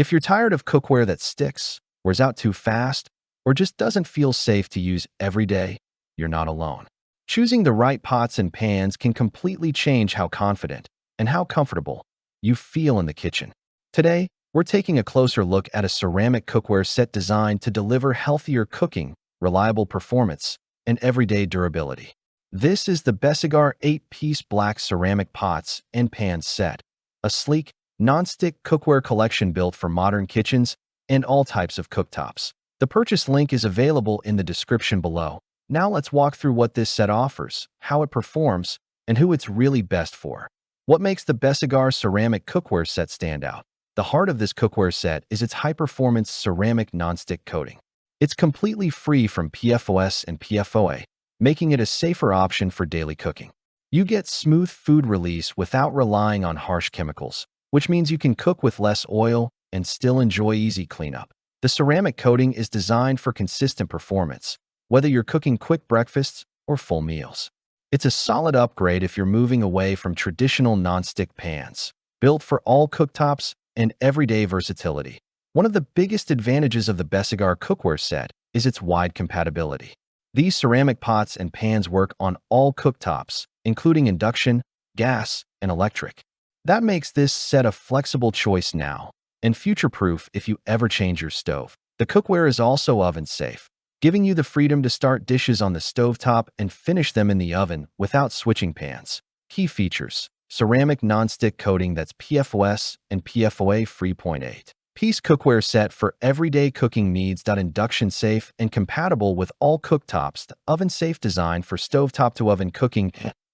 If you're tired of cookware that sticks, wears out too fast, or just doesn't feel safe to use every day, you're not alone. Choosing the right pots and pans can completely change how confident and how comfortable you feel in the kitchen. Today, we're taking a closer look at a ceramic cookware set designed to deliver healthier cooking, reliable performance, and everyday durability. This is the Becigar 8-piece black ceramic pots and pans set, a sleek, non-stick cookware collection built for modern kitchens and all types of cooktops. The purchase link is available in the description below. Now let's walk through what this set offers, how it performs, and who it's really best for. What makes the Becigar ceramic cookware set stand out? The heart of this cookware set is its high-performance ceramic non-stick coating. It's completely free from PFOS and PFOA, making it a safer option for daily cooking. You get smooth food release without relying on harsh chemicals, which means you can cook with less oil and still enjoy easy cleanup. The ceramic coating is designed for consistent performance, whether you're cooking quick breakfasts or full meals. It's a solid upgrade if you're moving away from traditional non-stick pans, built for all cooktops and everyday versatility. One of the biggest advantages of the Becigar cookware set is its wide compatibility. These ceramic pots and pans work on all cooktops, including induction, gas, and electric. That makes this set a flexible choice now and future-proof if you ever change your stove. The cookware is also oven-safe, giving you the freedom to start dishes on the stovetop and finish them in the oven without switching pans. Key features: ceramic non-stick coating that's PFOS and PFOA free. 8-piece cookware set for everyday cooking needs. Induction safe and compatible with all cooktops. The oven-safe design for stovetop to oven cooking.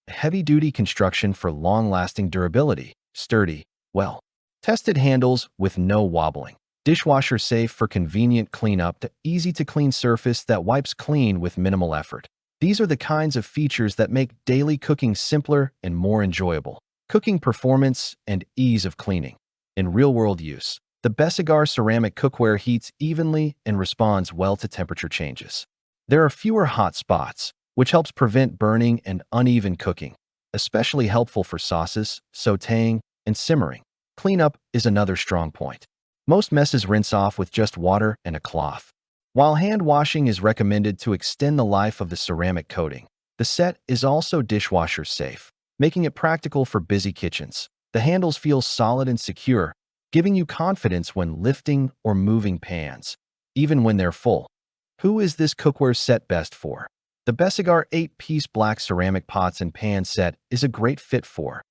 Heavy-duty construction for long-lasting durability. Sturdy, well-tested handles with no wobbling. Dishwasher safe for convenient cleanup. The easy-to-clean surface that wipes clean with minimal effort. These are the kinds of features that make daily cooking simpler and more enjoyable. Cooking performance and ease of cleaning. In real-world use, the Becigar ceramic cookware heats evenly and responds well to temperature changes. There are fewer hot spots, which helps prevent burning and uneven cooking, especially helpful for sauces, sautéing, and simmering. Cleanup is another strong point. Most messes rinse off with just water and a cloth. While hand washing is recommended to extend the life of the ceramic coating, the set is also dishwasher safe, making it practical for busy kitchens. The handles feel solid and secure, giving you confidence when lifting or moving pans, even when they're full. Who is this cookware set best for? The Becigar 8-piece black ceramic pots and pans set is a great fit for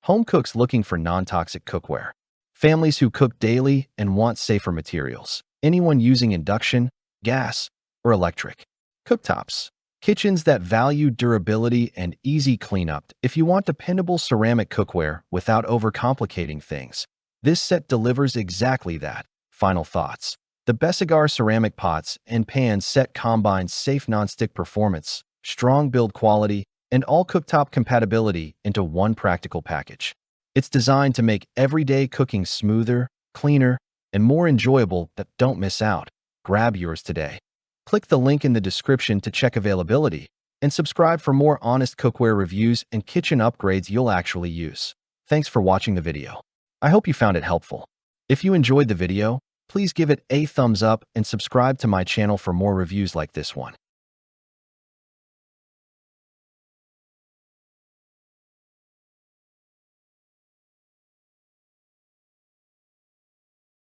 home cooks looking for non-toxic cookware, families who cook daily and want safer materials, anyone using induction, gas, or electric cooktops, kitchens that value durability and easy cleanup. If you want dependable ceramic cookware without overcomplicating things, this set delivers exactly that. Final thoughts. The Becigar ceramic pots and pans set combines safe non-stick performance, strong build quality, and all cooktop compatibility into one practical package. It's designed to make everyday cooking smoother, cleaner, and more enjoyable. Don't miss out. Grab yours today. Click the link in the description to check availability, and subscribe for more honest cookware reviews and kitchen upgrades you'll actually use. Thanks for watching the video. I hope you found it helpful. If you enjoyed the video, please give it a thumbs up and subscribe to my channel for more reviews like this one.